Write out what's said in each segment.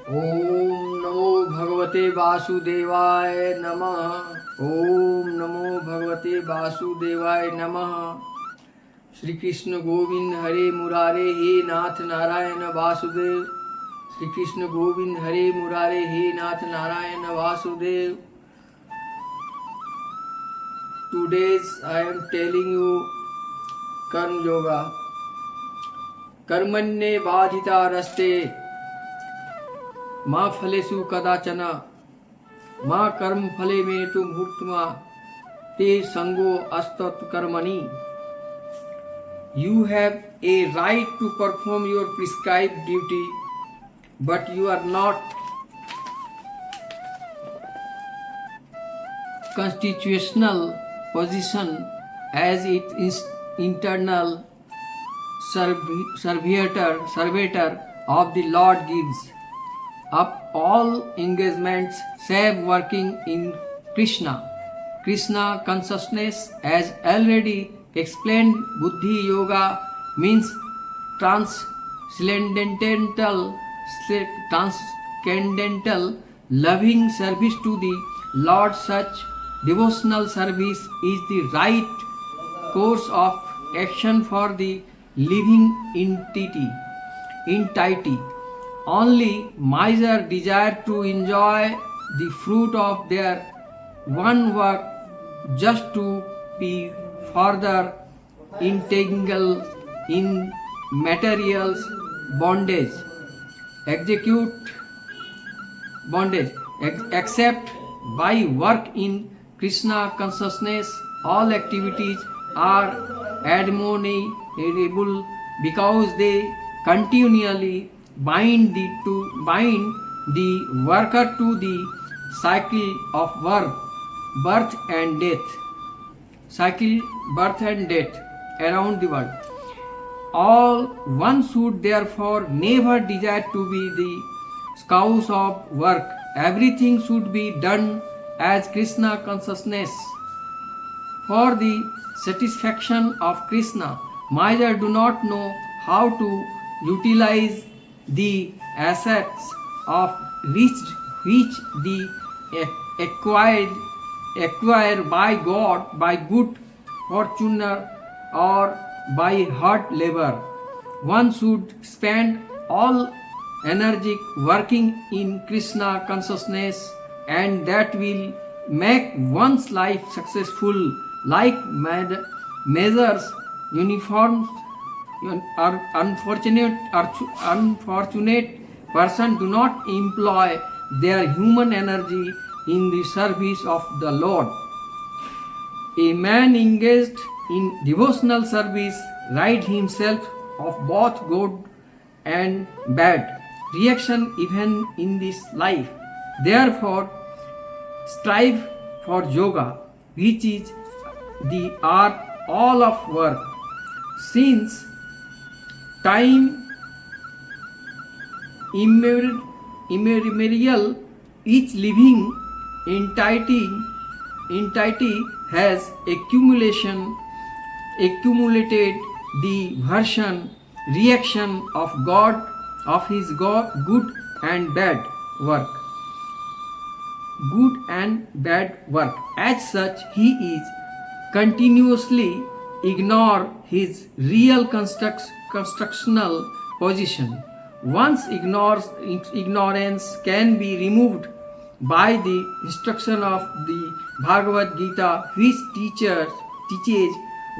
ओम नमो भगवते वासुदेवाय नमः। ओम नमो भगवते वासुदेवाय नमः। श्री कृष्ण गोविंद हरे मुरारे हे नाथ नारायण वासुदेव। श्री कृष्ण गोविंद हरे मुरारे हे नाथ Narayan Vasudev. Today's I am telling you Karm Yoga. कर्मण्ये बाधिता रस्ते मा फलेषु कदाचन मा कर्म फले में तुम भुक्त्वा ते संगो अस्तत् कर्मणि. You have a right to perform your prescribed duty, but you are not constitutional position as its internal servitor of the Lord gives up all engagements save working in Krishna consciousness. As already explained, Buddhi Yoga means transcendental loving service to the Lord. Such devotional service is the right course of action for the living entity. Only miser desire to enjoy the fruit of their one work just to be further entangled in materials bondage. Except by work in Krishna consciousness, all activities are admirable because they continually bind the worker to the cycle of birth and death around the world. One should therefore never desire to be the spouse of work. Everything should be done as Krishna consciousness for the satisfaction of Krishna. Miser do not know how to utilize the assets of which the acquired by God by good fortune or by hard labor. One should spend all energy working in Krishna consciousness, and that will make one's life successful. Like measures uniform or unfortunate person do not employ their human energy in the service of the Lord. A man engaged in devotional service rids himself of both good and bad reaction even in this life. Therefore, strive for yoga, which is the art all of work. Since time immemorial, each living entity has accumulated the version reaction of his good and bad work. As such, he is continuously ignore his real constructional position. One's ignorance can be removed by the instruction of the Bhagwad Gita, which teaches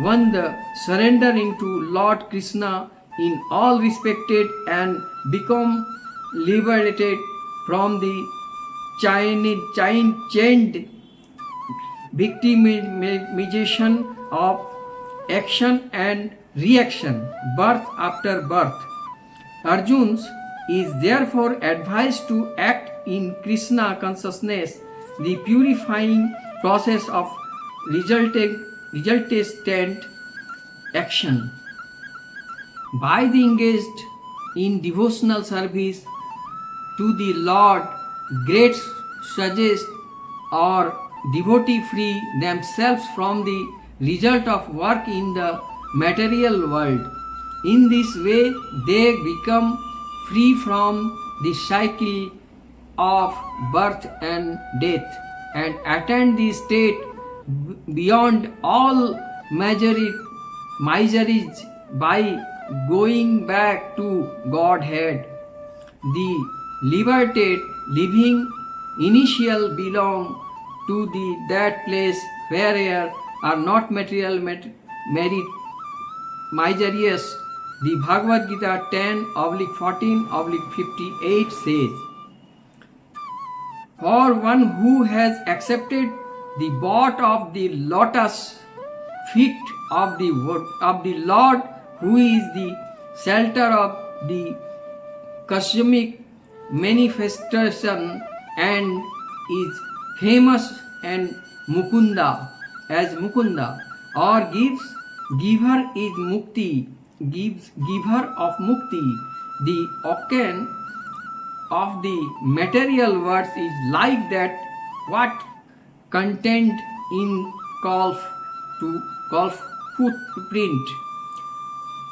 one the surrender into Lord Krishna in all respected and become liberated from the chained victimization of action and reaction, birth after birth. Arjun is therefore advised to act in Krishna consciousness, the purifying process of resultant action. By the engaged in devotional service to the Lord, great sages or devotee free themselves from the result of work in the material world. In this way, they become free from the cycle of birth and death, and attain the state beyond all miseries by going back to Godhead. The liberated living initial belong to that place where are not material merit miserious. The Bhagwad Gita 10/14/58 says, for one who has accepted the bot of the lotus feet of the Lord, who is the shelter of the cosmic manifestation and is famous and Mukunda, or giver is Mukti, giver of Mukti. The occasion of the material words is like that what contained in calf footprint.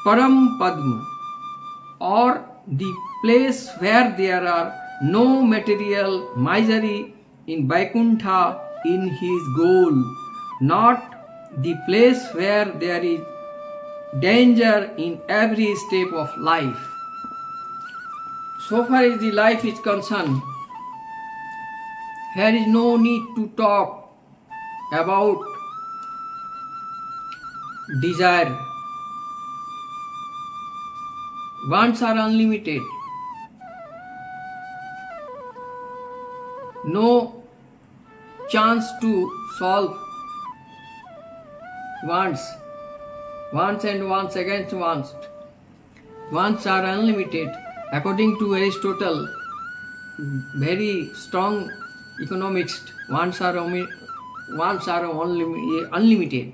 Param Padma, or the place where there are no material misery in Vaikuntha in his goal, not the place where there is danger in every step of life. So far as the life is concerned, there is no need to talk about desire. Wants are unlimited. No chance to solve wants. Wants and wants against wants. Wants are unlimited. According to Aristotle, very strong economics, wants are unlimited.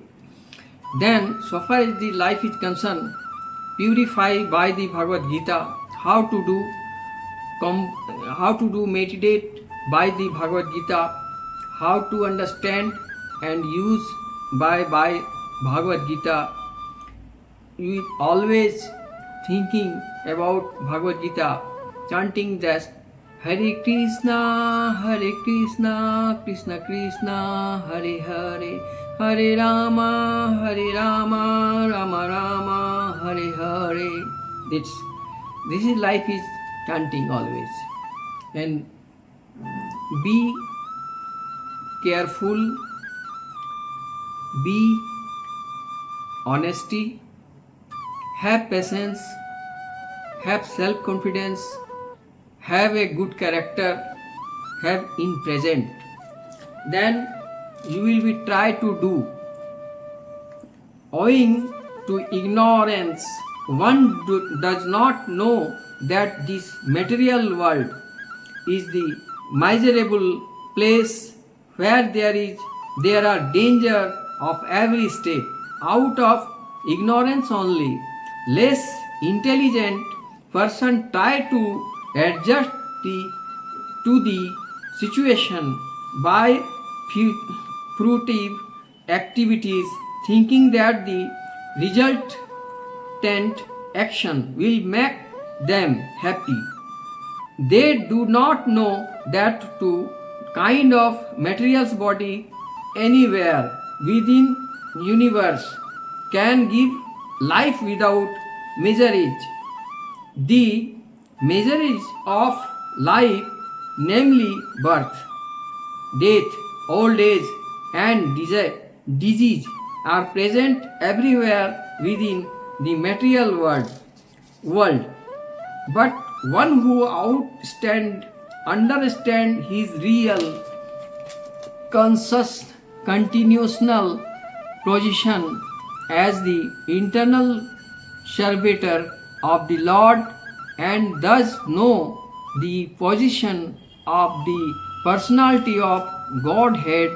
Then, so far as the life is concerned, purify by the Bhagwad Gita, how to do meditate by the Bhagwad Gita, how to understand and use by Bhagwad Gita. You always thinking about Bhagwad Gita, chanting that Hare Krishna, Krishna Krishna, Hare Hare, Hare Rama, Rama Rama, Hare Hare. This is life is chanting always. And be careful, be honesty, have patience, have self-confidence, have a good character, have in present. Then you will be try to do. Owing to ignorance, one does not know that this material world is the miserable place where there are danger of every step. Out of ignorance only, less intelligent person try to adjust to the situation by fruitive activities, thinking that the resultant action will make them happy. They do not know that to kind of material's body anywhere within universe can give life without miseries. The miseries of life, namely birth, death, old age, and disease, are present everywhere within the material world. But one who understand his real, conscious, continuational position as the internal servitor of the Lord, and thus know the position of the personality of Godhead,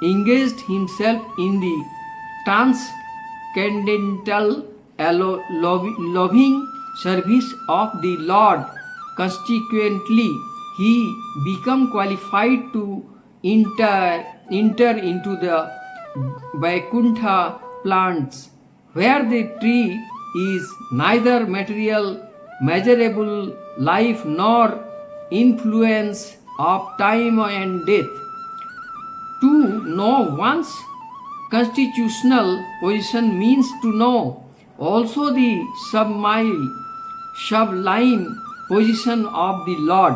engaged himself in the transcendental loving service of the Lord. Consequently, he become qualified to enter into the Vaikuntha plants, where the tree is neither material measurable life nor influence of time and death. To know one's constitutional position means to know also the sublime position of the Lord.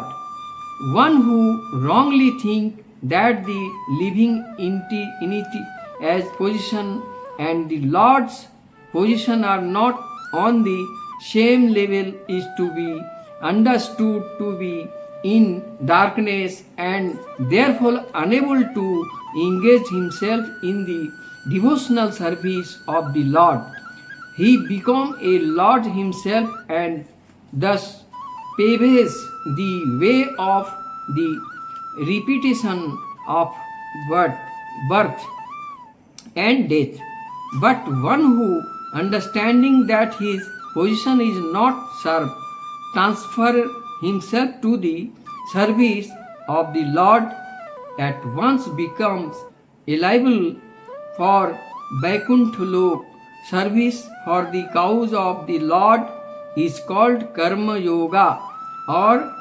One who wrongly thinks that the living entity as position and the Lord's position are not on the same level is to be understood to be in darkness and therefore unable to engage himself in the devotional service of the Lord. He become a Lord himself and thus paves the way of the repetition of birth and death. But one who, understanding that his position is not served, transfer himself to the service of the Lord, at once becomes eligible for Vaikuntha Lok. Service for the cause of the Lord is called Karm Yoga or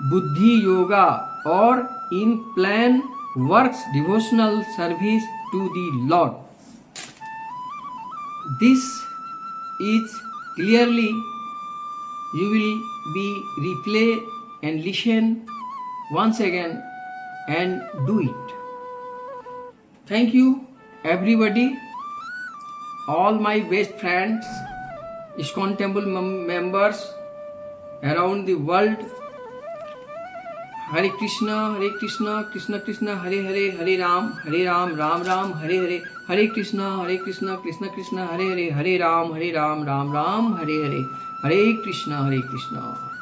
Buddhi Yoga, or in plain works devotional service to the Lord. This is clearly you will be replay and listen once again and do it. Thank you everybody, all my best friends, ISKCON temple members around the world. Hare Krishna, Krishna Krishna, Hare Hare, Hare Ram, Ram Ram, Hare Hare, Hare Krishna, Krishna Krishna, Hare Hare, Hare Ram, Ram Ram, Hare Hare, Hare Krishna, Krishna.